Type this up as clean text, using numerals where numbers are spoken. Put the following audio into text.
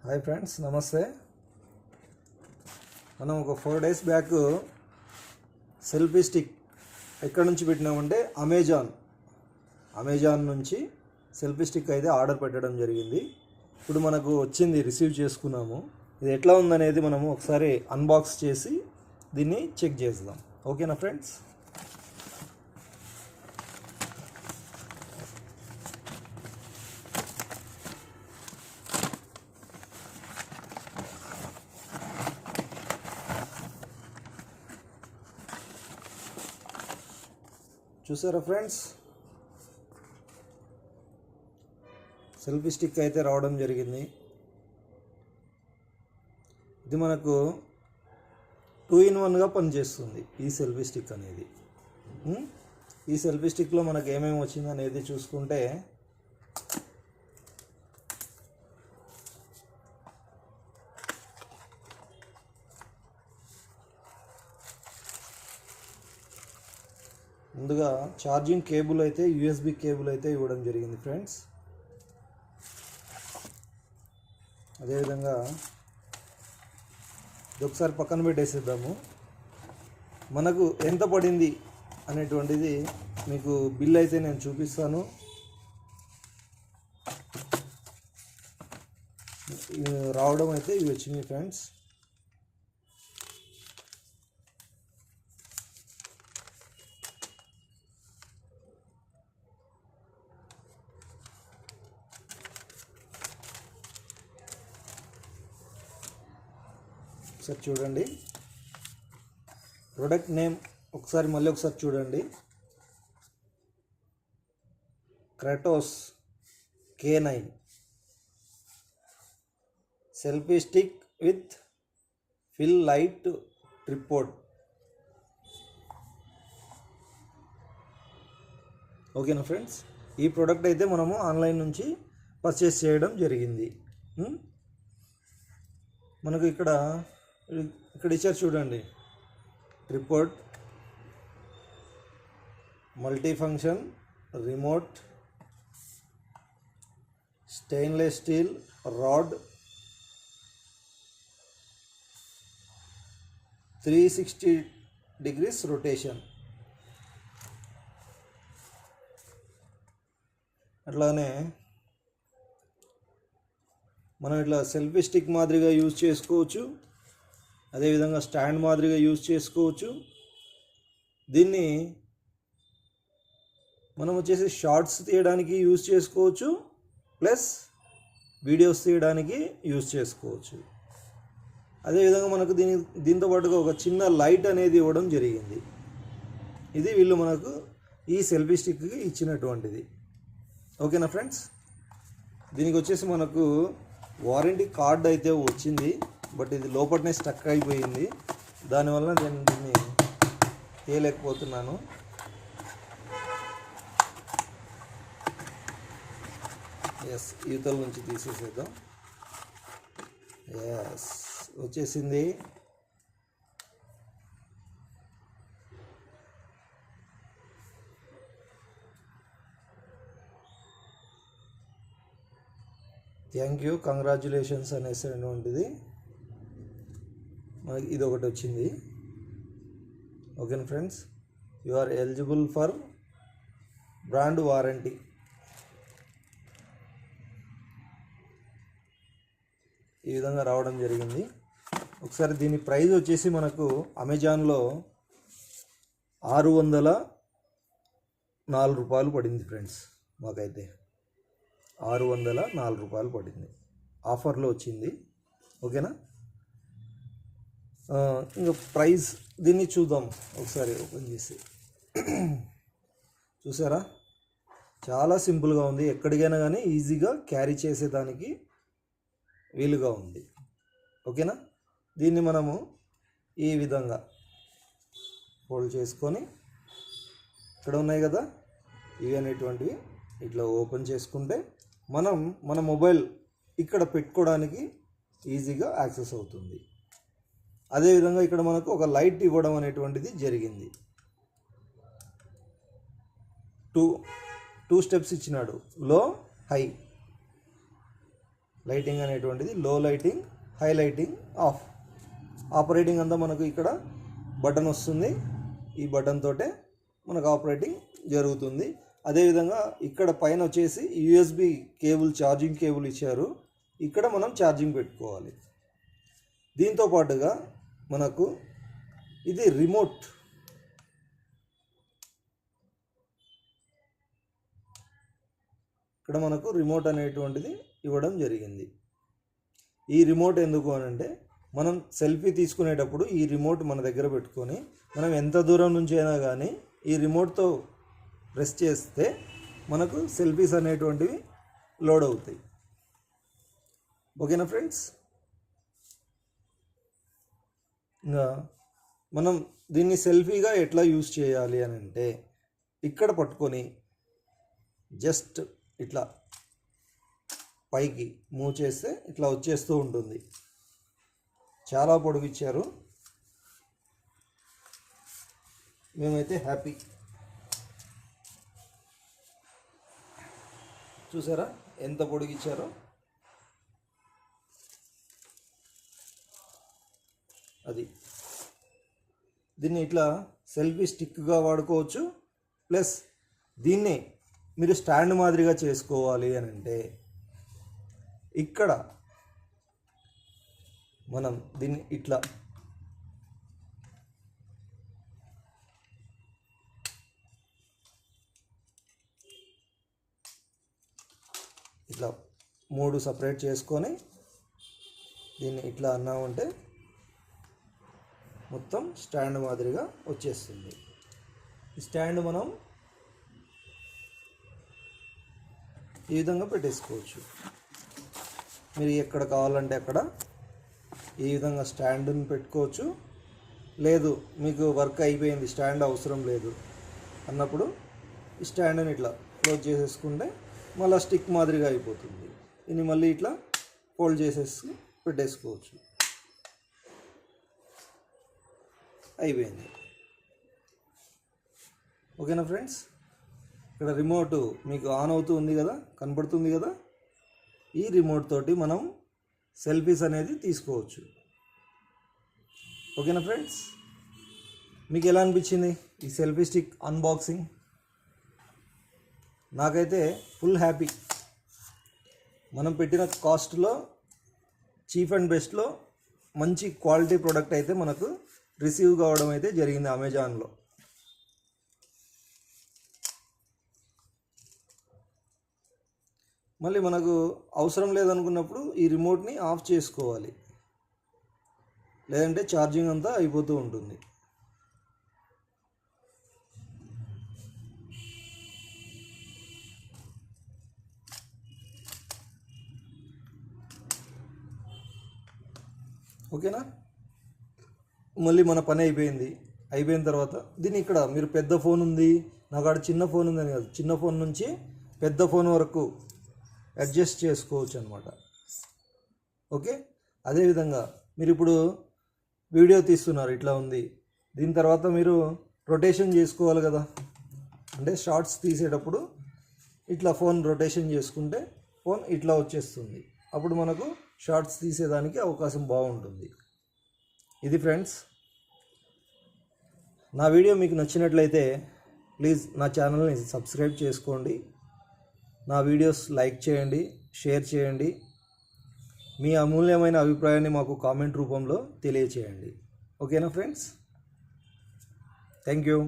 Hi friends, నమస్తే. మనం ఒక 4 days బ్యాక్ సెల్ఫీ స్టిక్ ఎక్కడి నుంచి పెట్టినామంటే అమెజాన్ నుంచి సెల్ఫీ స్టిక్ అయితే ఆర్డర్ పెట్టడం జరిగింది. ఇప్పుడు మనకు వచ్చింది, రిసీవ్ చేసుకున్నాము. ఇది ఎట్లా ఉందనేది మనము ఒకసారి అన్బాక్స్ చేసి దీన్ని చెక్ చేద్దాం. ఓకేనా ఫ్రెండ్స్? చూసారా ఫ్రెండ్స్, సెల్ఫీ స్టిక్ అయితే రావడం జరిగింది. ఇది మనకు 2-in-1గా పనిచేస్తుంది ఈ సెల్ఫీ స్టిక్ అనేది. ఈ సెల్ఫీ స్టిక్లో మనకు ఏమేమి వచ్చింది అనేది చూసుకుంటే, ముందుగా ఛార్జింగ్ కేబుల్ అయితే యూఎస్బి కేబుల్ అయితే ఇవ్వడం జరిగింది ఫ్రెండ్స్. అదేవిధంగా ఇది ఒకసారి పక్కన పెట్టేసేద్దాము. మనకు ఎంత పడింది అనేటువంటిది మీకు బిల్ అయితే నేను చూపిస్తాను. రావడం అయితే ఇవి వచ్చినాయి ఫ్రెండ్స్. ఒకసారి చూడండి, ప్రొడక్ట్ నేమ్ మళ్ళీ ఒకసారి చూడండి. Kratos K9 selfie stick with fill light tripod. ఓకేనా ఫ్రెండ్స్? ఈ ప్రోడక్ట్ అయితే మనము ఆన్లైన్ నుంచి పర్చేస్ చేయడం జరిగింది. మనకు ఇక్కడ ఇచ్చారు చూడండి, tripod, multi function, remote, stainless steel rod, 360 degrees rotation. అట్లానే మనం ఇట్లా సెల్ఫీ స్టిక్ మాదిరిగా యూజ్ చేసుకోవచ్చు, అదేవిధంగా స్టాండ్ మాదిరిగా యూజ్ చేసుకోవచ్చు. దీన్ని మనం వచ్చేసి షార్ట్స్ తీయడానికి యూజ్ చేసుకోవచ్చు, ప్లస్ వీడియోస్ తీయడానికి యూజ్ చేసుకోవచ్చు. అదేవిధంగా మనకు దీంతో పాటుగా ఒక చిన్న లైట్ అనేది ఇవ్వడం జరిగింది. ఇది వీళ్ళు మనకు ఈ సెల్ఫీ స్టిక్కి ఇచ్చినటువంటిది. ఓకేనా ఫ్రెండ్స్? దీనికి వచ్చేసి మనకు వారంటీ కార్డ్ అయితే వచ్చింది, బట్ ఇది లోపలనే స్టక్ అయిపోయింది. దానివల్ల నేను దీన్ని తీయలేకపోతున్నాను. ఎస్, యూతల నుంచి తీసేసేద్దాం. ఎస్, వచ్చేసింది. థ్యాంక్ యూ, కంగ్రాచ్యులేషన్స్ అనేటువంటిది మనకి ఇది ఒకటి వచ్చింది. ఓకేనా friends? You are eligible for brand warranty. ఈ విధంగా రావడం జరిగింది. ఒకసారి దీని ప్రైస్ వచ్చేసి మనకు అమెజాన్లో 604 రూపాయలు పడింది ఫ్రెండ్స్. మాకైతే 604 రూపాయలు పడింది, ఆఫర్లో వచ్చింది. ఓకేనా? ఇంకా ప్రైస్ దీన్ని చూద్దాం ఒకసారి ఓపెన్ చేసి. చూసారా, చాలా సింపుల్గా ఉంది. ఎక్కడికైనా కానీ ఈజీగా క్యారీ చేసేదానికి వీలుగా ఉంది. ఓకేనా? దీన్ని మనము ఈ విధంగా ఫోల్డ్ చేసుకొని, ఇక్కడ ఉన్నాయి కదా ఇవి అనేటువంటివి, ఇట్లా ఓపెన్ చేసుకుంటే మన మొబైల్ ఇక్కడ పెట్టుకోవడానికి ఈజీగా యాక్సెస్ అవుతుంది. అదేవిధంగా ఇక్కడ మనకు ఒక లైట్ ఇవ్వడం అనేటువంటిది జరిగింది. టూ స్టెప్స్ ఇచ్చినాడు, లో, హై. లైటింగ్ అనేటువంటిది లో lighting, high lighting, of. Operating అంతా మనకు ఇక్కడ బటన్ వస్తుంది. ఈ బటన్ తోటే మనకు ఆపరేటింగ్ జరుగుతుంది. అదేవిధంగా ఇక్కడ పైన వచ్చేసి USB కేబుల్, ఛార్జింగ్ కేబుల్ ఇచ్చారు. ఇక్కడ మనం ఛార్జింగ్ పెట్టుకోవాలి. దీంతో పాటుగా మనకు ఇది రిమోట్, ఇక్కడ మనకు రిమోట్ అనేటువంటిది ఇవ్వడం జరిగింది. ఈ రిమోట్ ఎందుకు అనంటే మనం సెల్ఫీ తీసుకునేటప్పుడు ఈ రిమోట్ మన దగ్గర పెట్టుకొని మనం ఎంత దూరం నుంచి అయినా కానీ ఈ రిమోట్తో ప్రెస్ చేస్తే మనకు సెల్ఫీస్ అనేటువంటివి లోడ్ అవుతాయి. ఓకేనా ఫ్రెండ్స్? ఇంకా మనం దీన్ని సెల్ఫీగా ఎట్లా యూజ్ చేయాలి అని అంటే ఇక్కడ పట్టుకొని జస్ట్ ఇట్లా పైకి మూవ్ చేస్తే ఇట్లా వచ్చేస్తూ ఉంటుంది. చాలా పొడుగు ఇచ్చారు, మేమైతే హ్యాపీ. చూసారా ఎంత పొడుగు ఇచ్చారో? అది దీన్ని ఇట్లా సెల్ఫీ స్టిక్గా వాడుకోవచ్చు. ప్లస్ దీన్ని మీరు స్టాండ్ మాదిరిగా చేసుకోవాలి అని అంటే ఇక్కడ మనం దీన్ని ఇట్లా ఇట్లా 3 సపరేట్ చేసుకొని దీన్ని ఇట్లా అన్నామంటే మొత్తం స్టాండ్ మాదిరిగా వచ్చేస్తుంది. ఈ స్టాండ్ మనం ఈ విధంగా పెట్టేసుకోవచ్చు. మీరు ఎక్కడ కావాలంటే అక్కడ ఈ విధంగా స్టాండ్ని పెట్టుకోవచ్చు. లేదు మీకు వర్క్ అయిపోయింది, స్టాండ్ అవసరం లేదు అన్నప్పుడు ఈ స్టాండ్ని ఇట్లా క్లోజ్ చేసేసుకుంటే మళ్ళీ స్టిక్ మాదిరిగా అయిపోతుంది. దీన్ని మళ్ళీ ఇట్లా ఫోల్డ్ చేసేసి పెట్టేసుకోవచ్చు. అయిపోయింది. ఓకేనా ఫ్రెండ్స్? ఇక్కడ రిమోట్ మీకు ఆన్ అవుతూ ఉంది కదా, కనపడుతుంది కదా. ఈ రిమోట్ తోటి మనం సెల్ఫీస్ అనేది తీసుకోవచ్చు. ఓకేనా ఫ్రెండ్స్? మీకు ఎలా అనిపించింది ఈ సెల్ఫీ స్టిక్ అన్బాక్సింగ్? నాకైతే ఫుల్ హ్యాపీ. మనం పెట్టిన కాస్ట్లో చీప్ అండ్ బెస్ట్లో మంచి క్వాలిటీ ప్రోడక్ట్ అయితే మనకు రిసీవ్ కావడం అయితే జరిగింది అమెజాన్లో. మళ్ళీ మనకు అవసరం లేదనుకున్నప్పుడు ఈ రిమోట్ని ఆఫ్ చేసుకోవాలి, లేదంటే ఛార్జింగ్ అంతా అయిపోతూ ఉంటుంది. ఓకేనా? మళ్ళీ మన పని అయిపోయిన తర్వాత దీన్ని ఇక్కడ మీరు పెద్ద ఫోన్ ఉంది, నాకు ఆడ చిన్న ఫోన్ ఉందని కాదు, చిన్న ఫోన్ నుంచి పెద్ద ఫోన్ వరకు అడ్జస్ట్ చేసుకోవచ్చు అనమాట. ఓకే, అదేవిధంగా మీరు ఇప్పుడు వీడియో తీస్తున్నారు, ఇట్లా ఉంది. దీని తర్వాత మీరు రొటేషన్ చేసుకోవాలి కదా, అంటే షార్ట్స్ తీసేటప్పుడు ఇట్లా ఫోన్ రొటేషన్ చేసుకుంటే ఫోన్ ఇట్లా వచ్చేస్తుంది. అప్పుడు మనకు షార్ట్స్ తీసేదానికి అవకాశం బాగుంటుంది. ఇది ఫ్రెండ్స్, నా వీడియో మీకు నచ్చినట్లయితే ప్లీజ్ నా ఛానల్ని సబ్స్క్రైబ్ చేసుకోండి, నా వీడియోస్ లైక్ చేయండి, షేర్ చేయండి, మీ అమూల్యమైన అభిప్రాయాన్ని మాకు కామెంట్ రూపంలో తెలియచేయండి. ఓకేనా ఫ్రెండ్స్? Thank you.